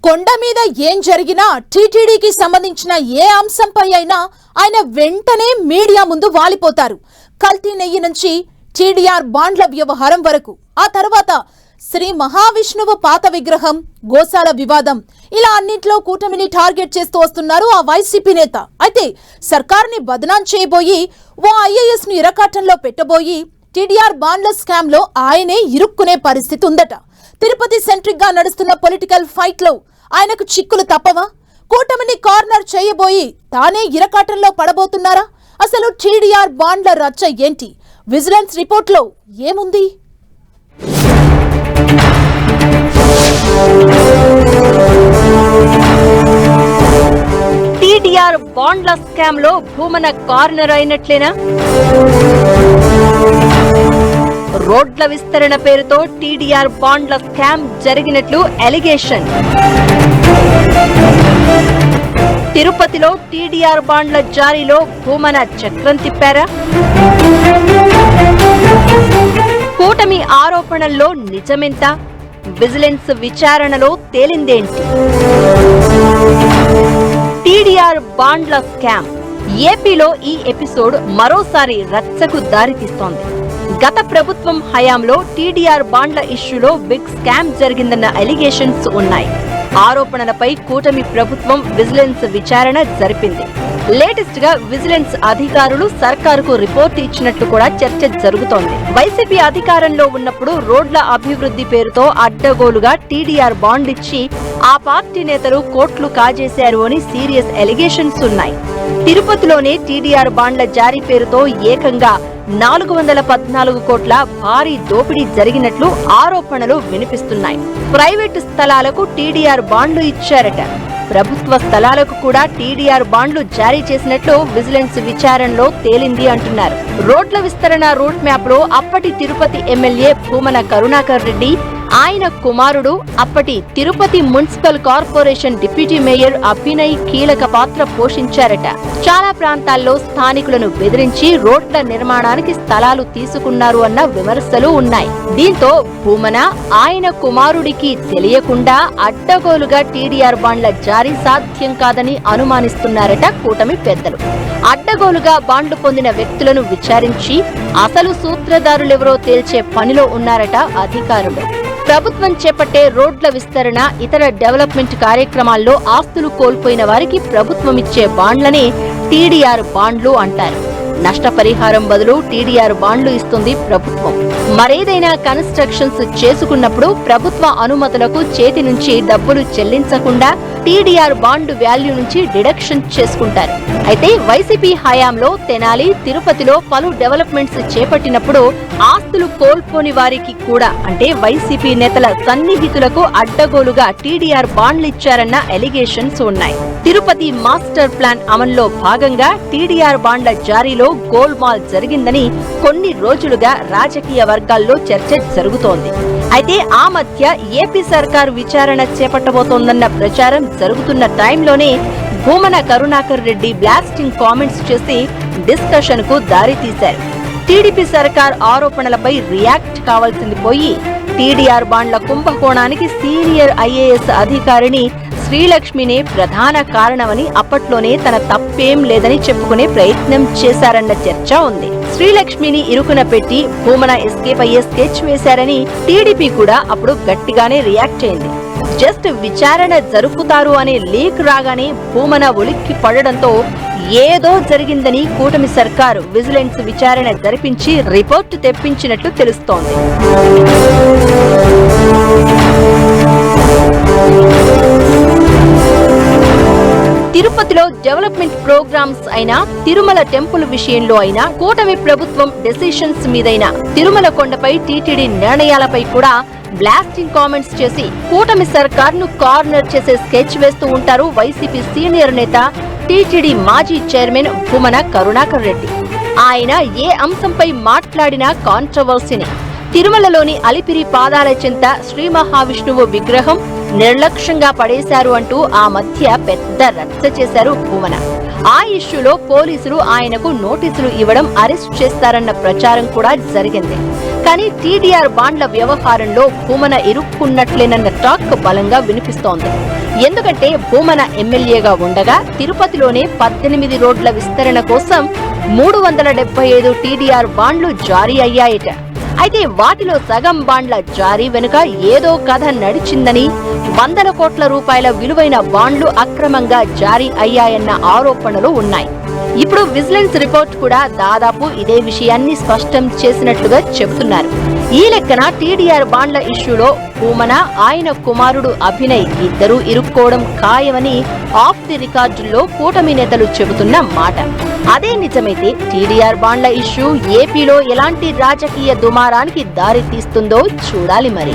కొండ మీద ఏం జరిగినా టీటీడీకి సంబంధించిన ఏ అంశంపై అయినా ఆయన వెంటనే మీడియా ముందు వాలిపోతారు. కల్తీ నెయ్యి నుంచి టీడీఆర్ బాండ్ల వ్యవహారం వరకు, ఆ తర్వాత శ్రీ మహావిష్ణువు పాత విగ్రహం, గోశాల వివాదం, ఇలా అన్నింటిలో కూటమిని టార్గెట్ చేస్తూ వస్తున్నారు ఆ వైసీపీ నేత. అయితే సర్కారుని బదనాం చేయబోయి ఓ ఐఏఎస్ ను ఇరకాటంలో పెట్టబోయి టీడీఆర్ బాండ్ల స్కామ్ లో ఆయనే ఇరుక్కునే పరిస్థితి ఉందట. తిరుపతి సెంట్రిక్ గా నడుస్తున్న పొలిటికల్ ఫైట్ లో ఆయనకు చిక్కులు తప్పవా? కూటమిని కార్నర్ చేయబోయి తానే ఇరకాటంలో పడబోతున్నారా? అసలు టీడీఆర్ బాండ్ల రచ్చ ఏంటి? విజిలెన్స్ రిపోర్ట్ లో ఏముంది? టీడీఆర్ బాండ్ల స్కామ్ లో భూమన కార్నర్ అయినట్లేనా? రోడ్ల విస్తరణ పేరుతో టీడీఆర్ బాండ్ల స్కామ్ జరిగినట్లు అలిగేషన్. తిరుపతిలో టీడీఆర్ బాండ్ల జారీలో భూమన చక్రం తిప్పారా? కూటమి ఆరోపణల్లో నిజమెంత? విజిలెన్స్ విచారణలో తేలిందేంటి? టీడీఆర్ బాండ్ల స్కామ్ ఏపీలో ఈ ఎపిసోడ్ మరోసారి రచ్చకు దారితీస్తోంది. గత ప్రభుత్వం హయాంలో టీడీఆర్ బాండ్ల ఇష్యూలో బిగ్ స్కామ్ జరిగిందన్న అలిగేషన్స్ ఉన్నాయి. ఆరోపణలపై కూటమి ప్రభుత్వం విజిలెన్స్ విచారణ జరిపింది. లేటెస్ట్ గా విజిలెన్స్ అధికారులు సర్కారుకు రిపోర్ట్ ఇచ్చినట్లు కూడా చర్చ జరుగుతోంది. వైసీపీ అధికారంలో ఉన్నప్పుడు రోడ్ల అభివృద్ధి పేరుతో అడ్డగోలుగా టీడీఆర్ బాండ్ ఇచ్చి ఆ పార్టీ నేతలు కోట్లు కాజేశారు అని సీరియస్ అలిగేషన్స్ ఉన్నాయి. తిరుపతిలోనే టీడీఆర్ బాండ్ల జారీ పేరుతో ఏకంగా 414 కోట్ల భారీ దోపిడీ జరిగినట్లు ఆరోపణలు వినిపిస్తున్నాయి. ప్రైవేటు స్థలాలకు టీడీఆర్ బాండ్లు ఇచ్చారట. ప్రభుత్వ స్థలాలకు కూడా టీడీఆర్ బాండ్లు జారీ చేసినట్లు విజిలెన్స్ విచారణలో తేలింది అంటున్నారు. రోడ్ల విస్తరణ రూట్ మ్యాప్ లో అప్పటి తిరుపతి ఎమ్మెల్యే భూమన కరుణాకర్ రెడ్డి, ఆయన కుమారుడు అప్పటి Tirupati municipal corporation deputy mayor Abhinay కీలక పాత్ర పోషించారట. చాలా ప్రాంతాల్లో స్థానికులను బెదిరించి రోడ్ల నిర్మాణానికి స్థలాలు తీసుకున్నారు అన్న విమర్శలు ఉన్నాయి. దీంతో భూమన, ఆయన కుమారుడికి తెలియకుండా అడ్డగోలుగా టీడీఆర్ బాండ్ల జారీ సాధ్యం కాదని అనుమానిస్తున్నారట కూటమి పెద్దలు. అడ్డగోలుగా బాండ్లు పొందిన వ్యక్తులను విచారించి అసలు సూత్రధారులెవరో తేల్చే పనిలో ఉన్నారట అధికారులు. ప్రభుత్వం చేపట్టే రోడ్ల విస్తరణ, ఇతర డెవలప్మెంట్ కార్యక్రమాల్లో ఆస్తులు కోల్పోయిన వారికి ప్రభుత్వం ఇచ్చే బాండ్లనే టీడీఆర్ బాండ్లు అంటారు. నష్టపరిహారం బదులు టీడీఆర్ బాండ్లు ఇస్తుంది ప్రభుత్వం. మరేదైనా కన్స్ట్రక్షన్స్ చేసుకున్నప్పుడు ప్రభుత్వ అనుమతులకు చేతి నుంచి డబ్బులు చెల్లించకుండా టీడీఆర్ బాండ్ వాల్యూ నుంచి డిడక్షన్ చేసుకుంటారు. అయితే వైసీపీ హయాంలో తెనాలి, తిరుపతిలో పలు డెవలప్మెంట్స్ చేపట్టినప్పుడు ఆస్తులు కోల్పోని వారికి కూడా, అంటే వైసీపీ నేతల సన్నిహితులకు అడ్డగోలుగా టీడీఆర్ బాండ్లు ఇచ్చారన్న అలిగేషన్స్ ఉన్నాయి. తిరుపతి మాస్టర్ ప్లాన్ అమల్లో భాగంగా టీడీఆర్ బాండ్ల జారీలో గోల్మాల్ జరిగిందని కొన్ని రోజులుగా రాజకీయ వర్గాల్లో చర్చ జరుగుతోంది. అయితే ఆ మధ్య ఏపీ సర్కారు విచారణ చేపట్టబోతోందన్న ప్రచారం జరుగుతున్న టైంలోనే భూమన కరుణాకర్ రెడ్డి బ్లాస్టింగ్ కామెంట్స్ చేసి డిస్కషన్ కు దారితీశారు. టీడీపీ సర్కార్ ఆరోపణలపై రియాక్ట్ కావాల్సింది పోయి టీడీఆర్ బాండ్ల కుంభకోణానికి సీనియర్ ఐఏఎస్ అధికారిని శ్రీలక్ష్మినే ప్రధాన కారణమని, అప్పట్లోనే తన తప్పేం లేదని చెప్పుకునే ప్రయత్నం చేశారన్న చర్చ ఉంది. శ్రీలక్ష్మిని ఇరుకున పెట్టి భూమన ఎస్కేప్ అయ్యే స్కెచ్ వేశారని టీడీపీ కూడా అప్పుడు గట్టిగానే రియాక్ట్ అయింది. జస్ట్ విచారణ జరుపుతారు అనే లీక్ రాగానే భూమన ఉలిక్కి పడడంతో ఏదో జరిగిందని కూటమి సర్కారు విజిలెన్స్ విచారణ జరిపించి రిపోర్టు తెప్పించినట్లు తెలుస్తోంది. తిరుపతిలో డెవలప్మెంట్ ప్రోగ్రామ్స్ అయినా, తిరుమల టెంపుల్ విషయంలో అయినా, కూటమి ప్రభుత్వం డెసిషన్స్ మీదైనా, తిరుమల కొండపై టీటీడీ నిర్ణయాలపై కూడా బ్లాస్టింగ్ కామెంట్స్ చేసి కూటమి సర్కార్ను కార్నర్ చేసే స్కెచ్ వేస్తూ ఉంటారు వైసీపీ సీనియర్ నేత, టీటీడీ మాజీ చైర్మన్ భూమన కరుణాకర్ రెడ్డి. ఆయన ఏ అంశంపై మాట్లాడినా కాంట్రవర్సీనే. తిరుమలలోని అలిపిరి పాదాల చెంత శ్రీ మహావిష్ణువు విగ్రహం నిర్లక్ష్యంగా పడేశారు అంటూ ఆ మధ్య పెద్ద రచ్చ చేశారు భూమన. ఆ ఇష్యూలో పోలీసులు ఆయనకు నోటీసులు ఇవ్వడం, అరెస్ట్ చేస్తారన్న ప్రచారం కూడా జరిగింది. కానీ టీడీఆర్ బాండ్ల వ్యవహారంలో భూమన ఇరుక్కున్నట్లేనన్న టాక్ బలంగా వినిపిస్తోంది. ఎందుకంటే భూమన ఎమ్మెల్యేగా ఉండగా తిరుపతిలోనే 18 రోడ్ల విస్తరణ కోసం 375 టీడీఆర్ బాండ్లు జారీ అయ్యాయట. అయితే వాటిలో సగం బాండ్ల జారీ వెనుక ఏదో కథ నడిచిందని, వందల కోట్ల రూపాయల విలువైన బాండ్లు అక్రమంగా జారీ అయ్యాయన్న ఆరోపణలు ఉన్నాయి. ఇప్పుడు విజిలెన్స్ రిపోర్ట్ కూడా దాదాపు ఇదే విషయాన్ని స్పష్టం చేసినట్లుగా చెబుతున్నారు. ఈ లెక్కన టీడీఆర్ బాండ్ల ఇష్యూలో భూమన, ఆయన కుమారుడు అభినయ్ ఇద్దరూ ఇరుక్కోవడం ఖాయమని ఆఫ్ ది రికార్డుల్లో కూటమి నేతలు చెబుతున్న మాట. అదే నిజమైతే టీడీఆర్ బాండ్ల ఇష్యూ ఏపీలో ఎలాంటి రాజకీయ దుమారానికి దారి తీస్తుందో చూడాలి మరి.